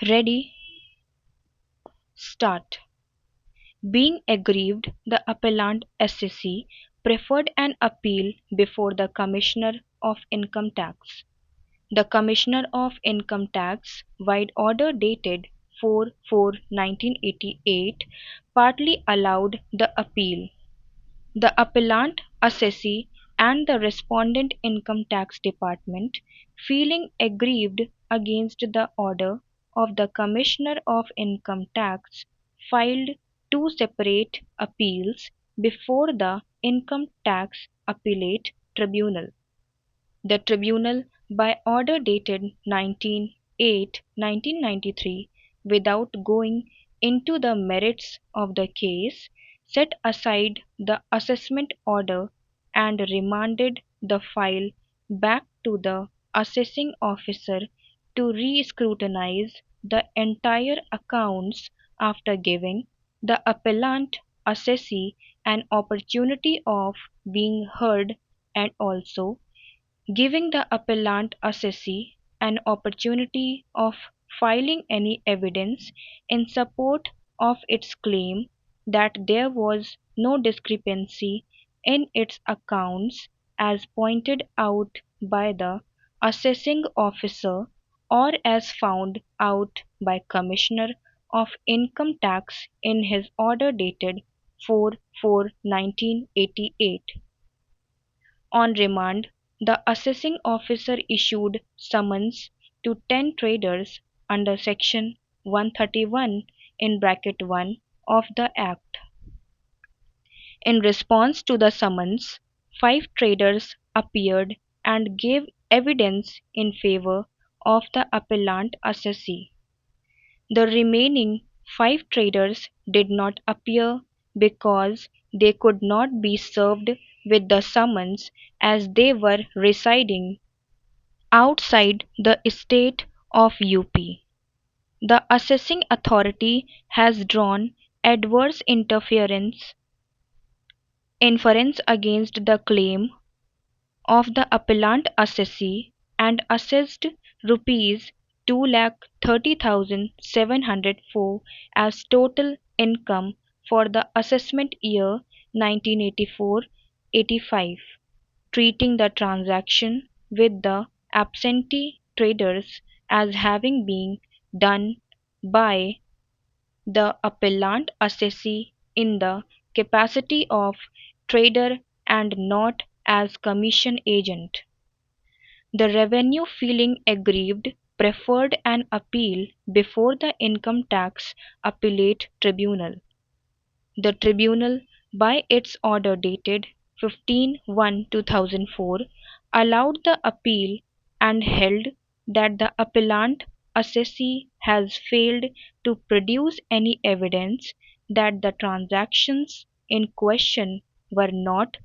Ready? Start. Being aggrieved, the appellant SCC preferred an appeal before the Commissioner of Income Tax. The Commissioner of Income Tax, vide order dated 4/4/1988, partly allowed the appeal. The appellant assessee and the respondent Income Tax Department, feeling aggrieved against the order of the Commissioner of Income Tax, filed two separate appeals before the Income Tax Appellate Tribunal. The tribunal, by order dated 19/8/1993, without going into the merits of the case, set aside the assessment order and remanded the file back to the assessing officer to re-scrutinize the entire accounts after giving the appellant assessee an opportunity of being heard and also giving the appellant assessee an opportunity of filing any evidence in support of its claim that there was no discrepancy in its accounts as pointed out by the assessing officer or as found out by Commissioner of Income Tax in his order dated 4/4/1988. On remand, the assessing officer issued summons to 10 traders under Section 131 (1) of the Act. In response to the summons, 5 traders appeared and gave evidence in favor of the appellant assessee. The remaining 5 traders did not appear because they could not be served with the summons as they were residing outside the state of UP. The assessing authority has drawn adverse inference against the claim of the appellant assessee and assessed rupees 2,30,704 as total income for the assessment year 1984-85, treating the transaction with the absentee traders as having been done by the appellant assessee in the capacity of trader and not as commission agent. The revenue, feeling aggrieved, preferred an appeal before the Income Tax Appellate Tribunal. The tribunal, by its order dated 15/1/2004, allowed the appeal and held that the appellant assessee has failed to produce any evidence that the transactions in question were not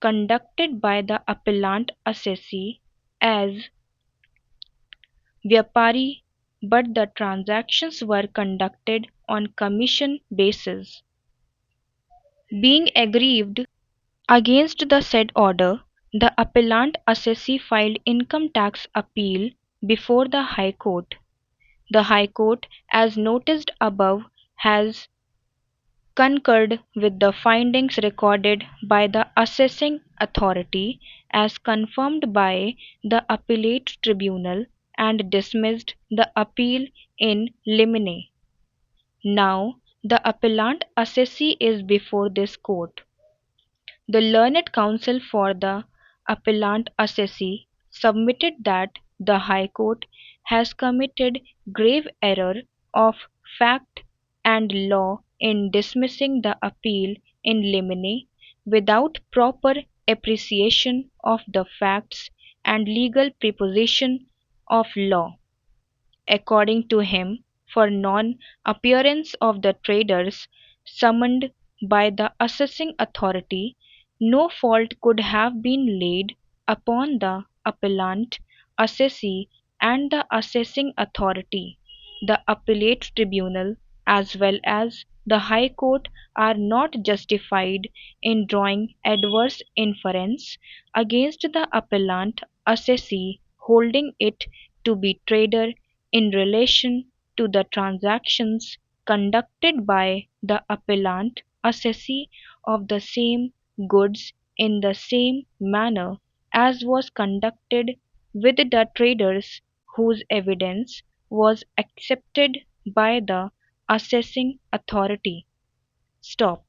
conducted by the appellant assessee as Vyapari, but the transactions were conducted on commission basis. Being aggrieved against the said order, the appellant assessee filed income tax appeal before the High Court. The High Court, as noticed above, has concurred with the findings recorded by the assessing authority as confirmed by the appellate tribunal and dismissed the appeal in limine. Now the appellant assessee is before this court. The learned counsel for the appellant assessee submitted that the High Court has committed grave error of fact and law in dismissing the appeal in limine without proper appreciation of the facts and legal preposition of law. According to him, for non-appearance of the traders summoned by the assessing authority, no fault could have been laid upon the appellant assessee and the assessing authority. The appellate tribunal as well as the High Court are not justified in drawing adverse inference against the appellant assessee, holding it to be trader in relation to the transactions conducted by the appellant assessee of the same goods in the same manner as was conducted with the traders whose evidence was accepted by the assessing authority. Stop.